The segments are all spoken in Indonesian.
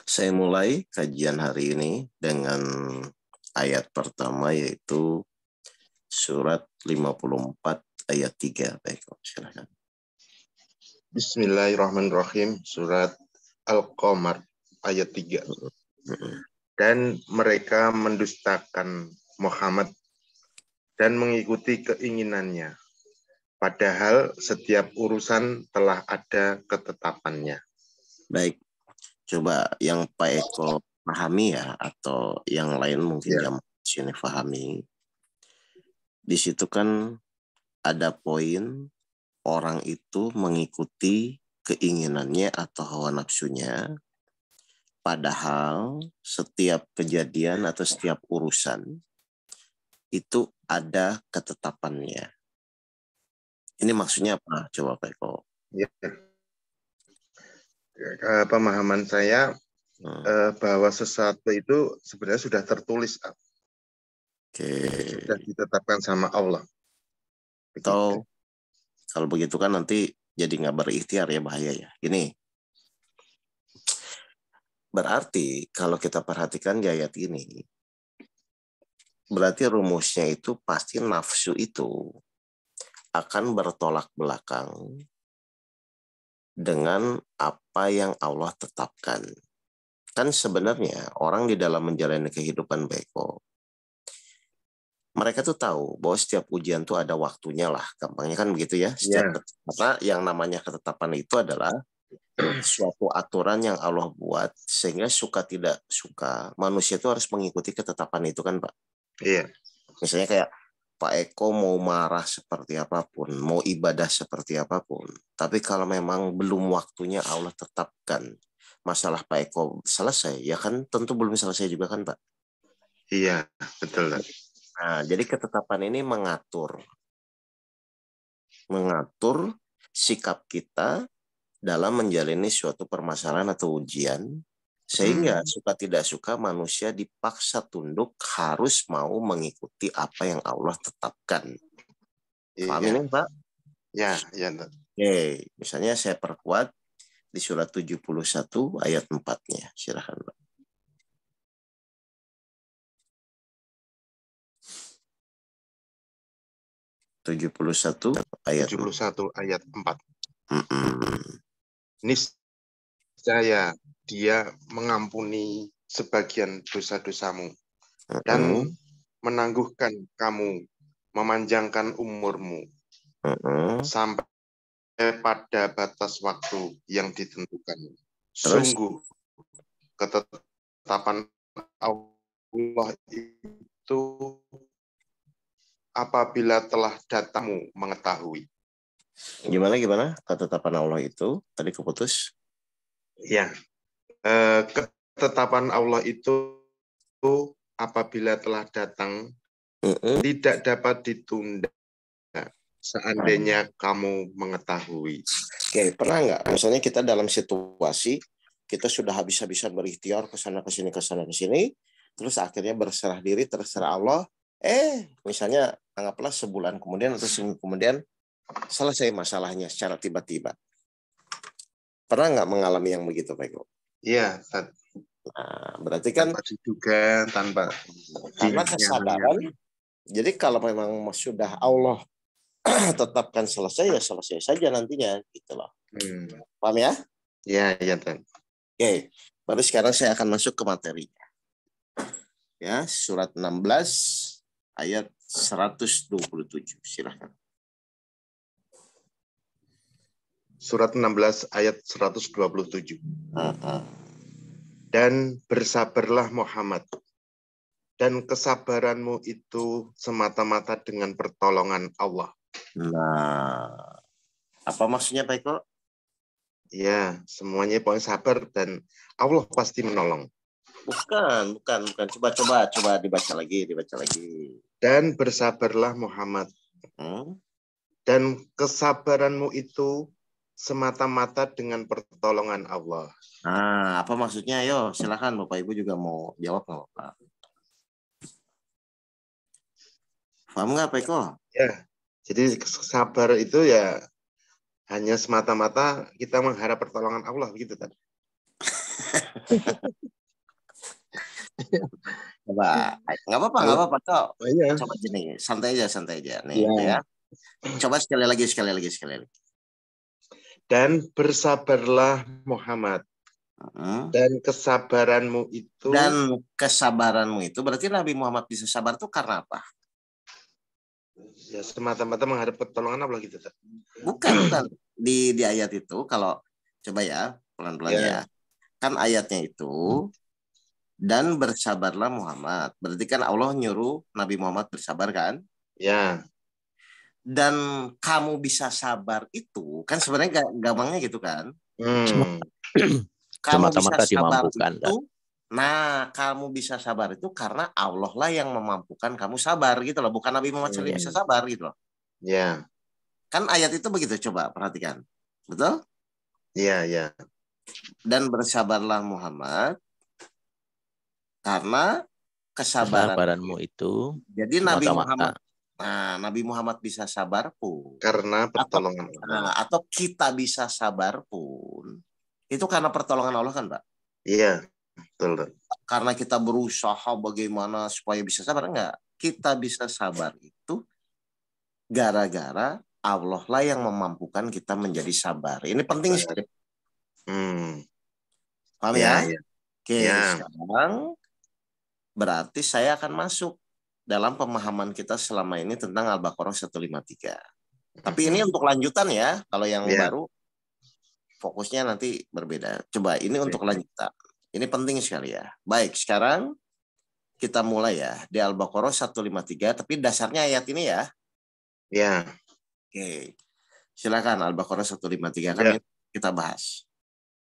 Saya mulai kajian hari ini dengan ayat pertama, yaitu surat 54 ayat 3. Baik, silakan. Bismillahirrahmanirrahim. Surat Al-Qamar ayat 3. Dan mereka mendustakan Muhammad dan mengikuti keinginannya, padahal setiap urusan telah ada ketetapannya. Baik, coba yang Pak Eko pahami ya, atau yang lain mungkin yang sini pahami. Di situ kan ada poin orang itu mengikuti keinginannya atau hawa nafsunya, padahal setiap kejadian atau setiap urusan itu ada ketetapannya. Ini maksudnya apa? Coba Pak Eko. Ya. Pemahaman saya bahwa sesuatu itu sebenarnya sudah tertulis, sudah ditetapkan sama Allah. Atau kalau begitu kan nanti jadi nggak berikhtiar ya, bahaya ya. Ini berarti kalau kita perhatikan di ayat ini, berarti rumusnya itu pasti nafsu itu akan bertolak belakang dengan apa yang Allah tetapkan. Kan sebenarnya orang di dalam menjalani kehidupan Beko, mereka tuh tahu bahwa setiap ujian tuh ada waktunya lah, gampangnya kan begitu ya. Karena yang namanya ketetapan itu adalah suatu aturan yang Allah buat, sehingga suka tidak suka manusia itu harus mengikuti ketetapan itu kan Pak. Iya. Misalnya kayak Pak Eko mau marah seperti apapun, mau ibadah seperti apapun, tapi kalau memang belum waktunya Allah tetapkan masalah Pak Eko selesai, ya kan tentu belum selesai juga kan Pak. Iya, betul. Nah, jadi ketetapan ini mengatur sikap kita dalam menjalani suatu permasalahan atau ujian, sehingga suka tidak suka manusia dipaksa tunduk harus mau mengikuti apa yang Allah tetapkan. Paham ini Pak? Ya. Oke, misalnya saya perkuat di surat 71 ayat 4-nya. Silakan Pak. Tujuh puluh satu ayat 4. Niscaya Dia mengampuni sebagian dosa-dosamu dan menangguhkan kamu, memanjangkan umurmu sampai pada batas waktu yang ditentukan. Sungguh ketetapan Allah itu apabila telah datangmu mengetahui. Gimana ketetapan Allah itu? Tadi keputus. Ya, ketetapan Allah itu apabila telah datang tidak dapat ditunda seandainya kamu mengetahui. Oke, pernah nggak? Misalnya kita dalam situasi kita sudah habis-habisan berikhtiar ke sana ke sini, terus akhirnya berserah diri terserah Allah. Misalnya anggaplah sebulan kemudian atau seminggu kemudian selesai masalahnya secara tiba-tiba. Pernah nggak mengalami yang begitu, Pak Eko? Iya. Nah, berarti kan tanpa diduga, karena kesadaran. Jadi kalau memang sudah Allah tetapkan selesai, ya selesai saja nantinya, gitu loh. Paham ya? Iya, Oke, baru sekarang saya akan masuk ke materinya. Ya, surat 16 ayat 127. Silakan. Surat 16 ayat 127. Dan bersabarlah Muhammad, dan kesabaranmu itu semata-mata dengan pertolongan Allah. Nah, apa maksudnya Pak Eko? Ya, semuanya pokoknya sabar dan Allah pasti menolong. Bukan. Coba dibaca lagi. Dan bersabarlah Muhammad. Dan kesabaranmu itu semata-mata dengan pertolongan Allah. Nah, apa maksudnya? Ayo, silakan Bapak Ibu juga mau jawab nggak Pak? Paham nggak Pak Eko? Ya, jadi sabar itu ya hanya semata-mata kita mengharap pertolongan Allah begitu tadi. Coba, nggak apa-apa kok. Oh, iya. Coba gini, santai aja nih, Ya. ya. Coba sekali lagi. Dan bersabarlah Muhammad. Dan kesabaranmu itu. Dan kesabaranmu itu berarti Nabi Muhammad bisa sabar itu karena apa? Ya semata-mata menghadap pertolongan Allah gitu. Bukan. Di ayat itu kalau coba ya pelan-pelan ya. Kan ayatnya itu dan bersabarlah Muhammad. Berarti kan Allah nyuruh Nabi Muhammad bersabar kan? Ya. Dan kamu bisa sabar itu kan sebenarnya gampangnya gitu kan? Kamu bisa sabar itu. Nah, kamu bisa sabar itu karena Allah lah yang memampukan kamu sabar gitu loh. Bukan Nabi Muhammad sendiri bisa sabar gitu loh. Ya. Kan ayat itu begitu, coba perhatikan. Betul? Iya. Dan bersabarlah Muhammad karena kesabaranmu itu. Jadi Nabi Muhammad, Nabi Muhammad bisa sabar pun karena pertolongan Allah. Atau kita bisa sabar pun itu karena pertolongan Allah kan, Pak? Iya, betul. Karena kita berusaha bagaimana supaya bisa sabar, enggak. Kita bisa sabar itu gara-gara Allah lah yang memampukan kita menjadi sabar. Ini penting sekali. Paham ya? Oke, sekarang berarti saya akan masuk dalam pemahaman kita selama ini tentang Al-Baqarah 153. Tapi ini untuk lanjutan ya. Kalau yang baru fokusnya nanti berbeda. Coba ini untuk lanjutan. Ini penting sekali ya. Baik, sekarang kita mulai ya di Al-Baqarah 153, tapi dasarnya ayat ini ya. Ya. Oke. Silakan Al-Baqarah 153 kan kita bahas.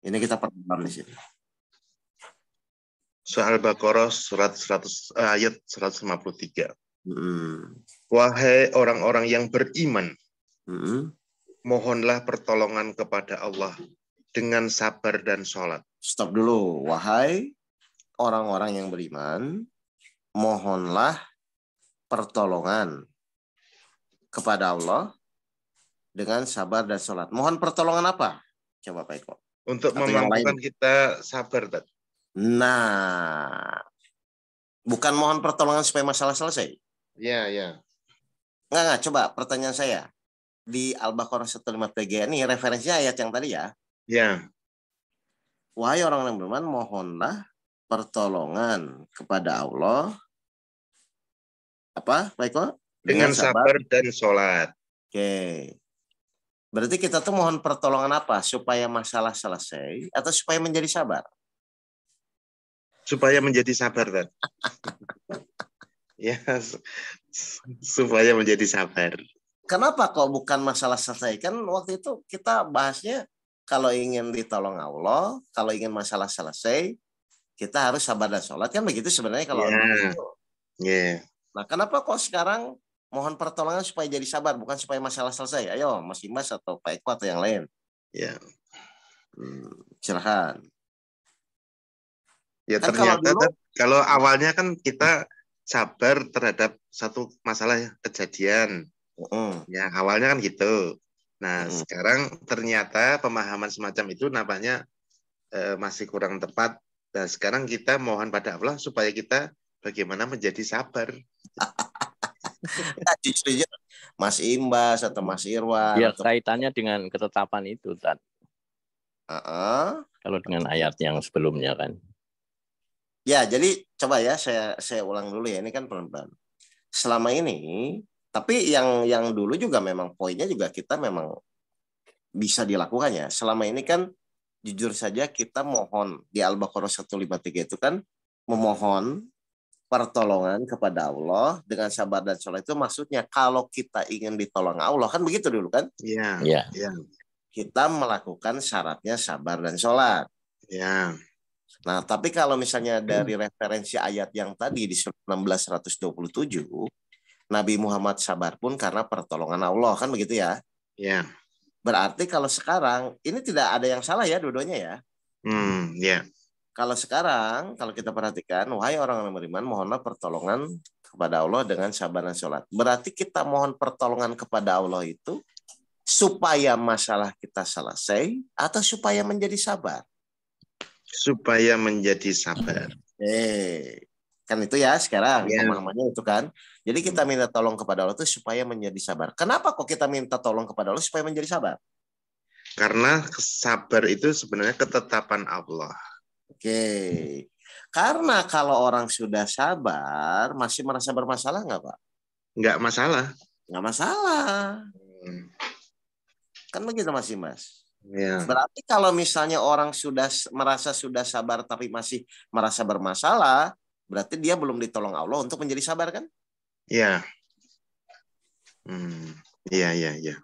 Ini kita pertemuan di sini. Soal Al-Baqarah ayat 153. Wahai orang-orang yang beriman, mohonlah pertolongan kepada Allah dengan sabar dan sholat. Stop dulu. Wahai orang-orang yang beriman, mohonlah pertolongan kepada Allah dengan sabar dan sholat. Mohon pertolongan apa? Coba Pak Eko. Untuk memampukan kita sabar. Nah, bukan mohon pertolongan supaya masalah selesai. Iya. Enggak. Coba pertanyaan saya. Di Al-Baqarah 153 ini referensinya ayat yang tadi ya. Ya. Wahai orang yang beriman, mohonlah pertolongan kepada Allah. Apa, Pak Eko? Dengan sabar dan sholat. Oke. Berarti kita tuh mohon pertolongan apa? Supaya masalah selesai atau supaya menjadi sabar? Supaya menjadi sabar, kan? Ya, supaya menjadi sabar. Kenapa kok bukan masalah selesai? Kan waktu itu kita bahasnya kalau ingin ditolong Allah, kalau ingin masalah selesai, kita harus sabar dan sholat. Kan begitu sebenarnya kalau Nah, kenapa kok sekarang mohon pertolongan supaya jadi sabar, bukan supaya masalah selesai? Ayo, Mas Imas atau Pak Eko atau yang lain. Ya. Silakan. Ya kan ternyata kalau awalnya kan kita sabar terhadap satu masalah kejadian. Ya awalnya kan gitu. Nah sekarang ternyata pemahaman semacam itu nampaknya masih kurang tepat. Dan sekarang kita mohon pada Allah supaya kita bagaimana menjadi sabar. Justru Mas Imbas atau Mas Irwan. Ya kaitannya dengan ketetapan itu, Tat. Kalau dengan ayat yang sebelumnya kan. Ya, jadi coba ya saya ulang dulu ya, ini kan pelan-pelan. Selama ini, tapi yang dulu juga memang poinnya juga kita memang bisa dilakukan ya. Selama ini kan jujur saja kita mohon di Al-Baqarah 153 itu kan memohon pertolongan kepada Allah dengan sabar dan sholat. Itu maksudnya kalau kita ingin ditolong Allah kan begitu dulu kan? Iya. Kita melakukan syaratnya sabar dan sholat. Iya. Nah, tapi kalau misalnya dari referensi ayat yang tadi di 1627, Nabi Muhammad sabar pun karena pertolongan Allah, kan begitu ya? Iya. Berarti kalau sekarang, ini tidak ada yang salah ya dua-duanya ya? Iya. Kalau sekarang, kalau kita perhatikan, wahai orang yang beriman, mohonlah pertolongan kepada Allah dengan sabar dan sholat. Berarti kita mohon pertolongan kepada Allah itu supaya masalah kita selesai atau supaya menjadi sabar? Supaya menjadi sabar. Kan itu ya sekarang Ya. pemahamannya itu kan. Jadi kita minta tolong kepada Allah itu supaya menjadi sabar. Kenapa kok kita minta tolong kepada Allah supaya menjadi sabar? Karena sabar itu sebenarnya ketetapan Allah. Oke. Karena kalau orang sudah sabar masih merasa bermasalah nggak Pak? Nggak masalah. Nggak masalah. Kan begitu masih Mas. Ya. Berarti kalau misalnya orang sudah merasa sudah sabar tapi masih merasa bermasalah, berarti dia belum ditolong Allah untuk menjadi sabar kan? Ya. Iya.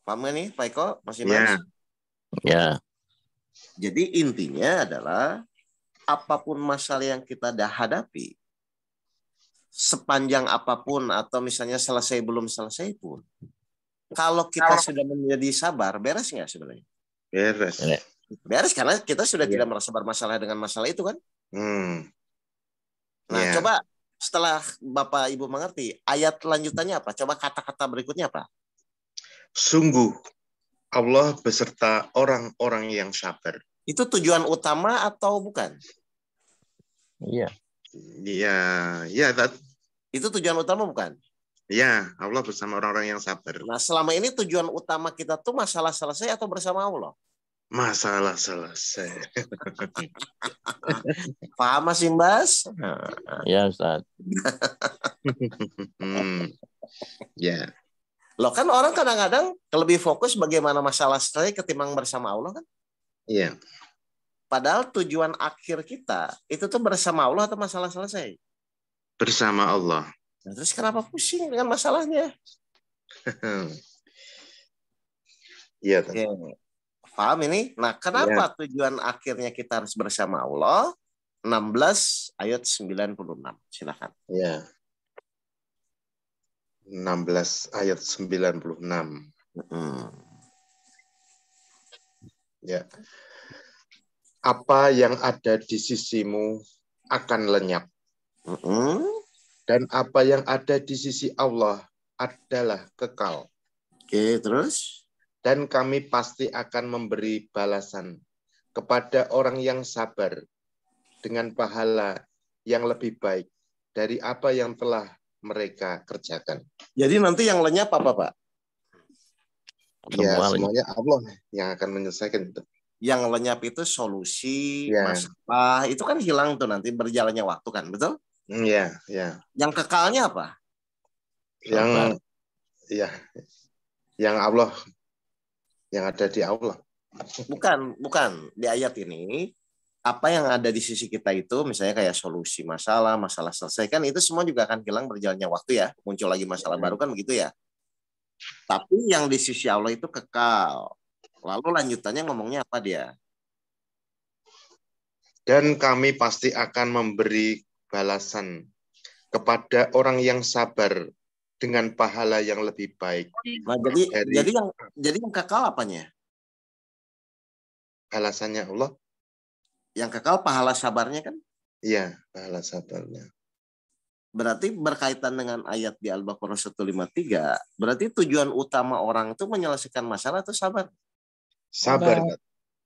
Paham nggak nih Pak Eko? Masih Ya. Mas? Ya. Jadi intinya adalah apapun masalah yang kita hadapi, sepanjang apapun atau misalnya selesai belum selesai pun, kalau kita sudah menjadi sabar, beres nggak sebenarnya? Beres. Beres karena kita sudah Ya. tidak merasa bermasalah dengan masalah itu kan? Nah, Ya. coba setelah Bapak Ibu mengerti, ayat lanjutannya apa? Coba kata-kata berikutnya apa? Sungguh Allah beserta orang-orang yang sabar. Itu tujuan utama atau bukan? Iya. Iya, Itu tujuan utama bukan? Ya, Allah bersama orang-orang yang sabar. Nah, selama ini tujuan utama kita tuh masalah selesai atau bersama Allah? Masalah selesai. Paham Mas Imbas? Ya, Ustaz. Ya. Loh kan orang kadang-kadang lebih fokus bagaimana masalah selesai ketimbang bersama Allah kan? Iya. Padahal tujuan akhir kita itu tuh bersama Allah atau masalah selesai? Bersama Allah. Nah, terus kenapa pusing dengan masalahnya? Iya. Oke. Paham ini? Nah, kenapa tujuan akhirnya kita harus bersama Allah? 16 ayat 96. Silakan. Ya. 16 ayat 96. Ya. Apa yang ada di sisimu akan lenyap. Dan apa yang ada di sisi Allah adalah kekal. Oke, terus? Dan kami pasti akan memberi balasan kepada orang yang sabar dengan pahala yang lebih baik dari apa yang telah mereka kerjakan. Jadi nanti yang lenyap apa, Pak? Ya, semuanya Allah yang akan menyelesaikan itu. Yang lenyap itu solusi, masalah, itu kan hilang tuh nanti berjalannya waktu kan, betul? Iya. Yang kekalnya apa? Yang Allah, yang ada di Allah. Bukan di ayat ini. Apa yang ada di sisi kita itu, misalnya kayak solusi masalah selesai kan itu semua juga akan hilang berjalannya waktu ya. Muncul lagi masalah baru kan begitu ya. Tapi yang di sisi Allah itu kekal. Lalu lanjutannya ngomongnya apa dia? Dan kami pasti akan memberi balasan kepada orang yang sabar dengan pahala yang lebih baik. Nah, jadi yang kekal apanya? Balasannya Allah. Yang kekal pahala sabarnya kan? Iya, pahala sabarnya. Berarti berkaitan dengan ayat di Al-Baqarah 153, berarti tujuan utama orang itu menyelesaikan masalah atau sabar? Sabar.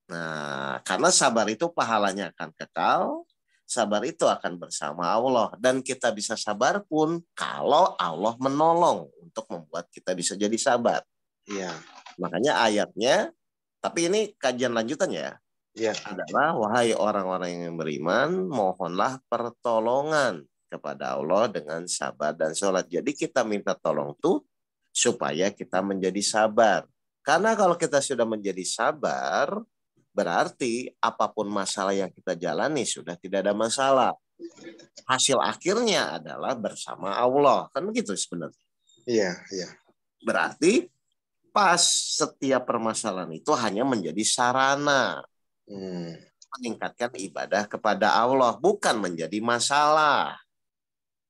Nah, karena sabar itu pahalanya akan kekal, sabar itu akan bersama Allah. Dan kita bisa sabar pun kalau Allah menolong untuk membuat kita bisa jadi sabar. Iya. Makanya ayatnya, tapi ini kajian lanjutannya ya, adalah wahai orang-orang yang beriman, mohonlah pertolongan kepada Allah dengan sabar dan sholat. Jadi kita minta tolong tuh supaya kita menjadi sabar. Karena kalau kita sudah menjadi sabar, berarti apapun masalah yang kita jalani sudah tidak ada masalah. Hasil akhirnya adalah bersama Allah. Kan begitu sebenarnya. Iya. Berarti pas setiap permasalahan itu hanya menjadi sarana meningkatkan ibadah kepada Allah, bukan menjadi masalah.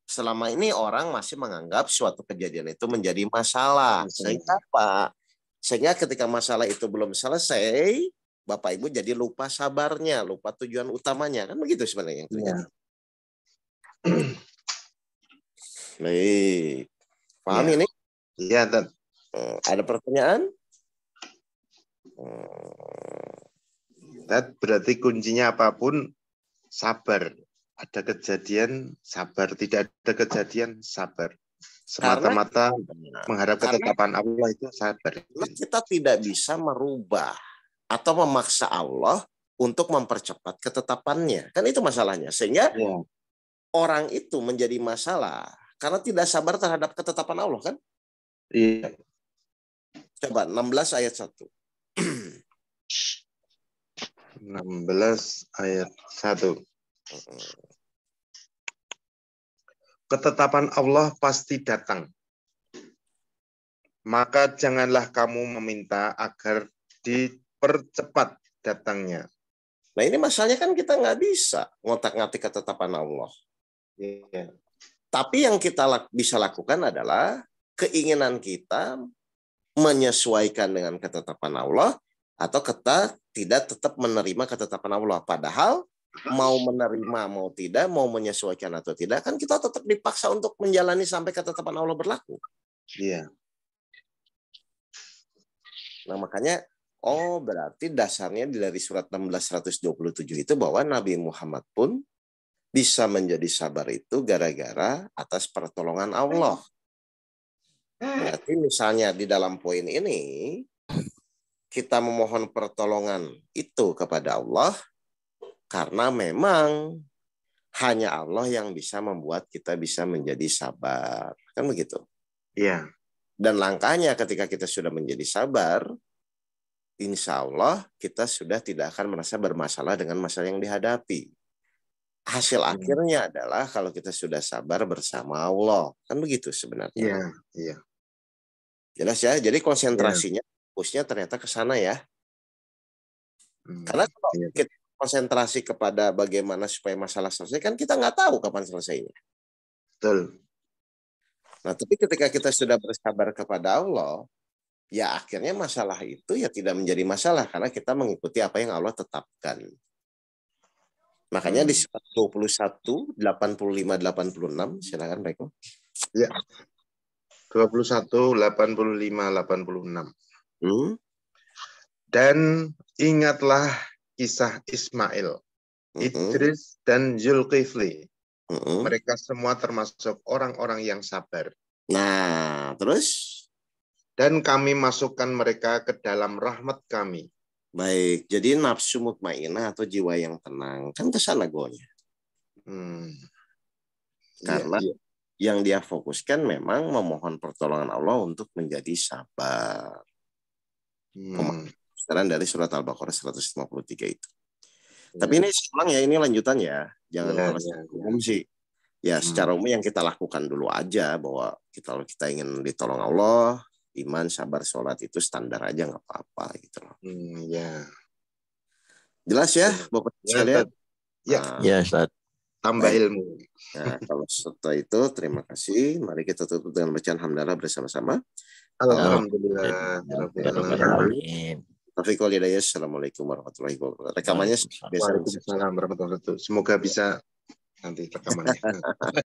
Selama ini orang masih menganggap suatu kejadian itu menjadi masalah. Sehingga apa? Sehingga ketika masalah itu belum selesai, Bapak Ibu jadi lupa sabarnya, lupa tujuan utamanya. Kan begitu sebenarnya yang terjadi. Baik. Paham ini? Iya, Ada pertanyaan? Ustadz, berarti kuncinya apapun sabar. Ada kejadian sabar, tidak ada kejadian sabar. Semata-mata mengharap ketetapan Allah itu sabar. Kita tidak bisa merubah atau memaksa Allah untuk mempercepat ketetapannya. Kan itu masalahnya. Sehingga orang itu menjadi masalah karena tidak sabar terhadap ketetapan Allah, kan? Iya. Coba 16 ayat 1. 16 ayat 1. Ketetapan Allah pasti datang. Maka janganlah kamu meminta agar dipercepat datangnya. Nah ini masalahnya kan kita nggak bisa ngotak-ngatik ketetapan Allah. Yeah. Tapi yang kita bisa lakukan adalah keinginan kita menyesuaikan dengan ketetapan Allah atau kita tidak tetap menerima ketetapan Allah. Padahal mau menerima, mau tidak, mau menyesuaikan atau tidak, kan kita tetap dipaksa untuk menjalani sampai ketetapan Allah berlaku. Iya. Nah makanya, berarti dasarnya dari surat 16:127 itu bahwa Nabi Muhammad pun bisa menjadi sabar itu gara-gara atas pertolongan Allah. Berarti misalnya di dalam poin ini, kita memohon pertolongan itu kepada Allah, karena memang hanya Allah yang bisa membuat kita bisa menjadi sabar. Kan begitu? Iya. Dan langkahnya ketika kita sudah menjadi sabar, insya Allah kita sudah tidak akan merasa bermasalah dengan masalah yang dihadapi. Hasil akhirnya adalah kalau kita sudah sabar bersama Allah. Kan begitu sebenarnya. Iya. Iya. Jelas ya? Jadi konsentrasinya, fokusnya ternyata ke sana ya. Karena kalau kita konsentrasi kepada bagaimana supaya masalah selesai, kan kita nggak tahu kapan selesainya. Betul. Nah, tapi ketika kita sudah bersabar kepada Allah, ya akhirnya masalah itu ya tidak menjadi masalah karena kita mengikuti apa yang Allah tetapkan. Makanya di surat 21, 85, 86, silakan Pak Eko. Ya. 21, 85, 86. Dan ingatlah kisah Ismail, Idris, dan Zulkifli. Mereka semua termasuk orang-orang yang sabar. Nah, terus? Dan kami masukkan mereka ke dalam rahmat kami. Baik, jadi nafsu mutmainah atau jiwa yang tenang. Kan ke sana goalnya. Karena yang dia fokuskan memang memohon pertolongan Allah untuk menjadi sabar. Sekarang dari surat Al-Baqarah 153 itu. Tapi ini sekarang ya, ini lanjutan ya. Jangan umum sih. Ya secara umum yang kita lakukan dulu aja bahwa kita ingin ditolong Allah, iman, sabar, sholat itu standar aja nggak apa-apa gitu loh. Jelas ya, Bapak sekalian? Ya, Ustaz. Tambah ilmu. Nah, kalau setelah itu terima kasih. Mari kita tutup dengan bacaan hamdalah bersama-sama. Alhamdulillah. Assalamualaikum warahmatullahi wabarakatuh. Rekamannya Waalaikumsalam warahmatullahi wabarakatuh. Semoga bisa nanti rekamannya.